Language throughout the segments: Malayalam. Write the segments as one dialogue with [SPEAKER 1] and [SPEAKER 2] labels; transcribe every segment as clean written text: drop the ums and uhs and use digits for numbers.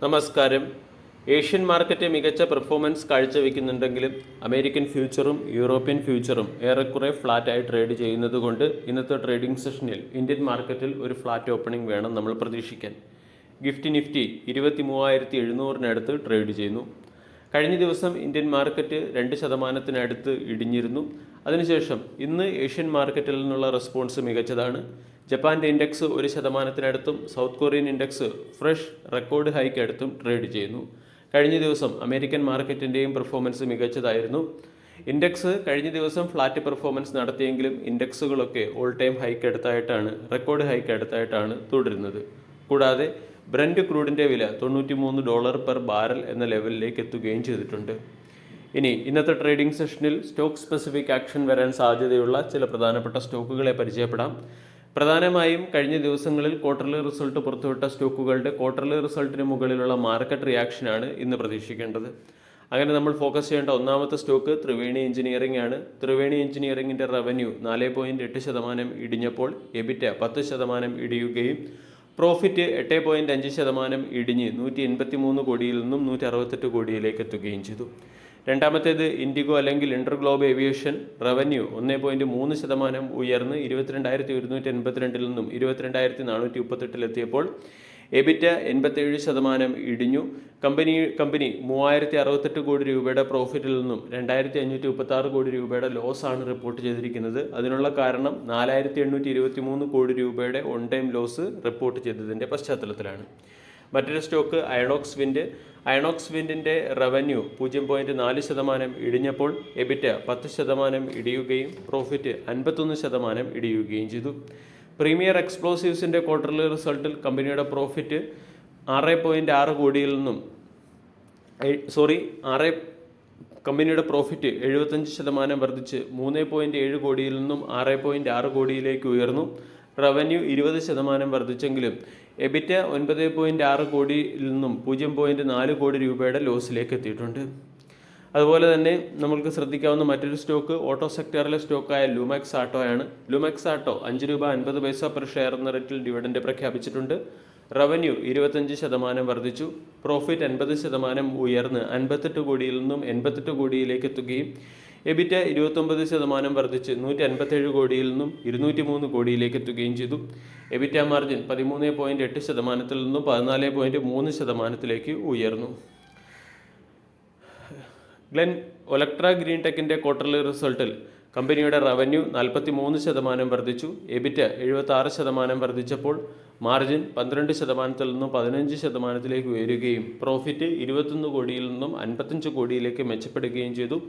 [SPEAKER 1] നമസ്കാരം. ഏഷ്യൻ മാർക്കറ്റ് മികച്ച പെർഫോമൻസ് കാഴ്ചവെക്കുന്നുണ്ടെങ്കിലും അമേരിക്കൻ ഫ്യൂച്ചറും യൂറോപ്യൻ ഫ്യൂച്ചറും ഏറെക്കുറെ ഫ്ലാറ്റായി ട്രേഡ് ചെയ്യുന്നതുകൊണ്ട് ഇന്നത്തെ ട്രേഡിംഗ് സെഷനിൽ ഇന്ത്യൻ മാർക്കറ്റിൽ ഒരു ഫ്ലാറ്റ് ഓപ്പണിംഗ് വേണം നമ്മൾ പ്രതീക്ഷിക്കാൻ. നിഫ്റ്റി 23,700-നടുത്ത് ട്രേഡ് ചെയ്യുന്നു. കഴിഞ്ഞ ദിവസം ഇന്ത്യൻ മാർക്കറ്റ് 2% ഇടിഞ്ഞിരുന്നു. അതിനുശേഷം ഇന്ന് ഏഷ്യൻ മാർക്കറ്റിൽ നിന്നുള്ള റെസ്പോൺസ് മികച്ചതാണ്. ജപ്പാൻ്റെ ഇൻഡെക്സ് 1%-നടുത്തും south Korean index fresh record hike അടുത്തും ട്രേഡ് ചെയ്യുന്നു. കഴിഞ്ഞ ദിവസം അമേരിക്കൻ മാർക്കറ്റിൻ്റെയും പെർഫോമൻസ് മികച്ചതായിരുന്നു. ഇൻഡെക്സ് കഴിഞ്ഞ ദിവസം ഫ്ലാറ്റ് പെർഫോമൻസ് നടത്തിയെങ്കിലും ഇൻഡെക്സുകളൊക്കെ ഓൾ ടൈം ഹൈക്ക് അടുത്തായിട്ടാണ് റെക്കോർഡ് ഹൈക്ക് അടുത്തായിട്ടാണ് തുടരുന്നത്. കൂടാതെ ബ്രന്റ് ക്രൂഡിൻ്റെ വില $93 പെർ ബാരൽ എന്ന ലെവലിലേക്ക് എത്തുകയും ചെയ്തിട്ടുണ്ട്. ഇനി ഇന്നത്തെ ട്രേഡിംഗ് സെഷനിൽ സ്റ്റോക്ക് സ്പെസിഫിക് ആക്ഷൻ വരാൻ സാധ്യതയുള്ള ചില പ്രധാനപ്പെട്ട സ്റ്റോക്കുകളെ പരിചയപ്പെടാം. പ്രധാനമായും കഴിഞ്ഞ ദിവസങ്ങളിൽ ക്വാർട്ടർലി റിസൾട്ട് പുറത്തുവിട്ട സ്റ്റോക്കുകളുടെ ക്വാർട്ടർലി റിസൾട്ടിന് മുകളിലുള്ള മാർക്കറ്റ് റിയാക്ഷനാണ് ഇന്ന് പ്രതീക്ഷിക്കേണ്ടത്. അങ്ങനെ നമ്മൾ ഫോക്കസ് ചെയ്യേണ്ട ഒന്നാമത്തെ സ്റ്റോക്ക് ത്രിവേണി എഞ്ചിനീയറിംഗ് ആണ്. ത്രിവേണി എഞ്ചിനീയറിംഗിൻ്റെ റവന്യൂ 4.8% ഇടിഞ്ഞപ്പോൾ എബിറ്റ 10% ഇടിയുകയും പ്രോഫിറ്റ് 8.5% ഇടിഞ്ഞ് 183 കോടിയിൽ നിന്നും 168 കോടിയിലേക്ക് എത്തുകയും ചെയ്തു. രണ്ടാമത്തേത് ഇൻഡിഗോ അല്ലെങ്കിൽ ഇന്റർഗ്ലോബ് ഏവിയേഷൻ റവന്യൂ 1.3% ഉയർന്ന് 22,182 നിന്നും 22,438 എബിറ്റ 87% ഇടിഞ്ഞു. കമ്പനി 3,068 കോടി രൂപയുടെ പ്രോഫിറ്റിൽ നിന്നും 2,536 കോടി രൂപയുടെ ലോസ് ആണ് റിപ്പോർട്ട് ചെയ്തിരിക്കുന്നത്. അതിനുള്ള കാരണം 4,823 കോടി രൂപയുടെ ഓൺ ടൈം ലോസ് റിപ്പോർട്ട് ചെയ്തതിൻ്റെ പശ്ചാത്തലത്തിലാണ്. മറ്റൊരു സ്റ്റോക്ക് അയണോക്സ് വിൻഡിൻ്റെ റവന്യൂ 0.4% ഇടിഞ്ഞപ്പോൾ എബിറ്റ 10% ഇടിയുകയും പ്രോഫിറ്റ് 51% ഇടിയുകയും ചെയ്തു. പ്രീമിയർ എക്സ്പ്ലോസീവ്സിൻ്റെ ക്വാർട്ടർലി റിസൾട്ടിൽ കമ്പനിയുടെ പ്രോഫിറ്റ് 6.6 കോടിയിൽ നിന്നും കമ്പനിയുടെ പ്രോഫിറ്റ് 75% വർദ്ധിച്ച് 3.7 കോടിയിൽ നിന്നും 6.6 കോടിയിലേക്ക് ഉയർന്നു. റവന്യൂ 20% വർദ്ധിച്ചെങ്കിലും എബിറ്റ 9.6 കോടിയിൽ നിന്നും 0.4 കോടി രൂപയുടെ ലോസിലേക്ക് എത്തിയിട്ടുണ്ട്. അതുപോലെ തന്നെ നമ്മൾക്ക് ശ്രദ്ധിക്കാവുന്ന മറ്റൊരു സ്റ്റോക്ക് ഓട്ടോ സെക്ടറിലെ സ്റ്റോക്കായ ലൂമാക്സ് ആട്ടോയാണ്. ലൂമാക്സ് ആട്ടോ $5.50 പെർ ഷെയർ എന്ന റേറ്റിൽ ഡിവിഡൻഡ് പ്രഖ്യാപിച്ചിട്ടുണ്ട്. റവന്യൂ 25% വർദ്ധിച്ചു. പ്രോഫിറ്റ് 50% ഉയർന്ന് 58 കോടിയിൽ നിന്നും 88 കോടിയിലേക്ക് എത്തുകയും എബിറ്റ 29% വർദ്ധിച്ച് 157 കോടിയിൽ നിന്നും 203 കോടിയിലേക്ക് എത്തുകയും ചെയ്തു. എബിറ്റ മാർജിൻ 13.8%-ൽ നിന്നും 14.3%-ലേക്ക് ഉയർന്നു. ഒലക്ട്ര ഗ്രീൻ ടെക്കിൻ്റെ ക്വാർട്ടർലി റിസൾട്ടിൽ കമ്പനിയുടെ റവന്യൂ 43% വർദ്ധിച്ചു. എബിറ്റ 76% വർദ്ധിച്ചപ്പോൾ മാർജിൻ 12%-ൽ നിന്നും 15%-ലേക്ക് ഉയരുകയും പ്രോഫിറ്റ് 21 കോടിയിൽ നിന്നും 55 കോടിയിലേക്ക് മെച്ചപ്പെടുകയും ചെയ്തു.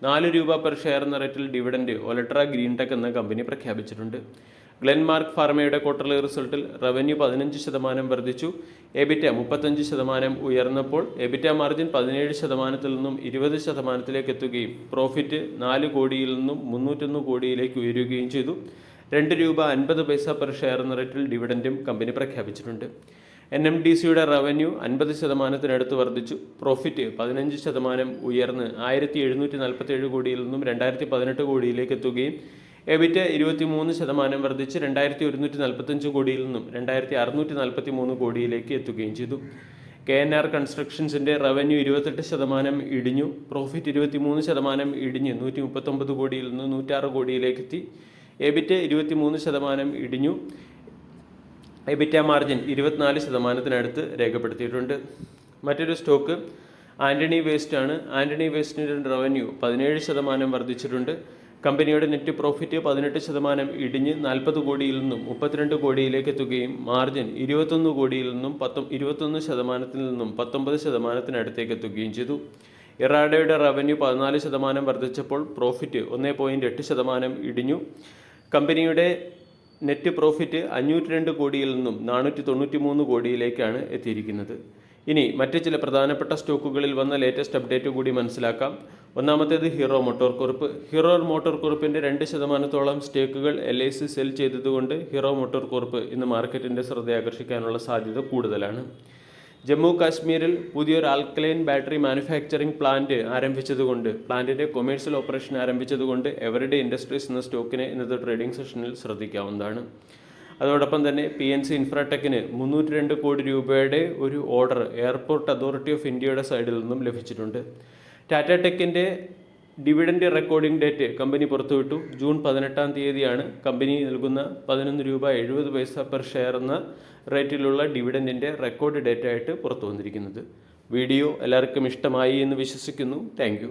[SPEAKER 1] 4 രൂപ പെർ ഷെയർ എന്ന റേറ്റിൽ ഡിവിഡൻഡ് ഒലട്ര ഗ്രീൻ ടെക് എന്ന കമ്പനി പ്രഖ്യാപിച്ചിട്ടുണ്ട്. ഗ്ലെൻമാർക്ക് ഫാർമയുടെ ക്വാർട്ടർലി റിസൾട്ടിൽ റവന്യൂ 15% വർദ്ധിച്ചു. എബിറ്റ 35% ഉയർന്നപ്പോൾ എബിറ്റ മാർജിൻ 17%-ൽ നിന്നും 20%-ലേക്ക് എത്തുകയും പ്രോഫിറ്റ് 4 കോടിയിൽ നിന്നും 301 കോടിയിലേക്ക് ഉയരുകയും ചെയ്തു. 2 രൂപ 50 പൈസ പെർ ഷെയർ എന്ന റേറ്റിൽ ഡിവിഡൻഡും കമ്പനി പ്രഖ്യാപിച്ചിട്ടുണ്ട്. NMDCയുടെ റവന്യൂ 50%-നടുത്ത് വർദ്ധിച്ചു. പ്രോഫിറ്റ് 15% ഉയർന്ന് 1,747 കോടിയിൽ നിന്നും 2,018 കോടിയിലേക്ക് എത്തുകയും എബിറ്റ 23% വർദ്ധിച്ച് 2,145 കോടിയിൽ നിന്നും 2,643 കോടിയിലേക്ക് എത്തുകയും ചെയ്തു. KNR കൺസ്ട്രക്ഷൻസിൻ്റെ റവന്യൂ 28% ഇടിഞ്ഞു. പ്രോഫിറ്റ് 23% ഇടിഞ്ഞ് 139 കോടിയിൽ നിന്ന് 106 കോടിയിലേക്ക് എത്തി. എബിറ്റ 23% ഇടിഞ്ഞു. എബിറ്റ മാർജിൻ 24%-നടുത്ത് രേഖപ്പെടുത്തിയിട്ടുണ്ട്. മറ്റൊരു സ്റ്റോക്ക് ആൻ്റണി വേസ്റ്റ് ആണ്. ആൻ്റണി വേസ്റ്റിൻ്റെ റവന്യൂ 17% വർദ്ധിച്ചിട്ടുണ്ട്. കമ്പനിയുടെ നെറ്റ് പ്രോഫിറ്റ് 18% ഇടിഞ്ഞ് 40 കോടിയിൽ നിന്നും 32 കോടിയിലേക്ക് എത്തുകയും മാർജിൻ 21 കോടിയിൽ നിന്നും 21%-ൽ നിന്നും 19%-നടുത്തേക്ക് എത്തുകയും ചെയ്തു. ഇറാഡയുടെ റവന്യൂ 14% വർദ്ധിച്ചപ്പോൾ പ്രോഫിറ്റ് 1.8% ഇടിഞ്ഞു. കമ്പനിയുടെ നെറ്റ് പ്രോഫിറ്റ് 502 കോടിയിൽ നിന്നും 493 കോടിയിലേക്കാണ് എത്തിയിരിക്കുന്നത്. ഇനി മറ്റ് ചില പ്രധാനപ്പെട്ട സ്റ്റോക്കുകളിൽ വന്ന ലേറ്റസ്റ്റ് അപ്ഡേറ്റ് കൂടി മനസ്സിലാക്കാം. ഒന്നാമത്തേത് ഹീറോ മോട്ടോർ കോർപ്പിൻ്റെ 2%-ഓളം സ്റ്റേക്കുകൾ LIC സെൽ ചെയ്തതുകൊണ്ട് ഹീറോ മോട്ടോർ കോർപ്പ് ഇന്ന് മാർക്കറ്റിൻ്റെ ശ്രദ്ധയാകർഷിക്കാനുള്ള സാധ്യത കൂടുതലാണ്. ജമ്മു കാശ്മീരിൽ പുതിയൊരു ആൽക്കലൈൻ ബാറ്ററി മാനുഫാക്ചറിംഗ് പ്ലാന്റിൻ്റെ കൊമേഴ്സ്യൽ ഓപ്പറേഷൻ ആരംഭിച്ചതുകൊണ്ട് എവറിഡേ ഇൻഡസ്ട്രീസ് എന്ന സ്റ്റോക്കിനെ ഇന്നത്തെ ട്രേഡിംഗ് സെഷനിൽ ശ്രദ്ധിക്കാവുന്നതാണ്. അതോടൊപ്പം തന്നെ PNC ഇൻഫ്രാടെക്കിന് 302 കോടി രൂപയുടെ ഒരു ഓർഡർ എയർപോർട്ട് അതോറിറ്റി ഓഫ് ഇന്ത്യയുടെ സൈഡിൽ നിന്നും ലഭിച്ചിട്ടുണ്ട്. ടാറ്റ ടെക്കിൻ്റെ ഡിവിഡൻഡ് റെക്കോർഡിംഗ് ഡേറ്റ് കമ്പനി പുറത്തുവിട്ടു. ജൂൺ 18-ാം തീയതിയാണ് കമ്പനി നൽകുന്ന 11 രൂപ 70 പൈസ പെർ ഷെയർ എന്ന റേറ്റിലുള്ള ഡിവിഡൻഡിൻ്റെ റെക്കോർഡ് ഡേറ്റ് ആയിട്ട് പുറത്തു വന്നിരിക്കുന്നത്. വീഡിയോ എല്ലാവർക്കും ഇഷ്ടമായി എന്ന് വിശ്വസിക്കുന്നു. താങ്ക്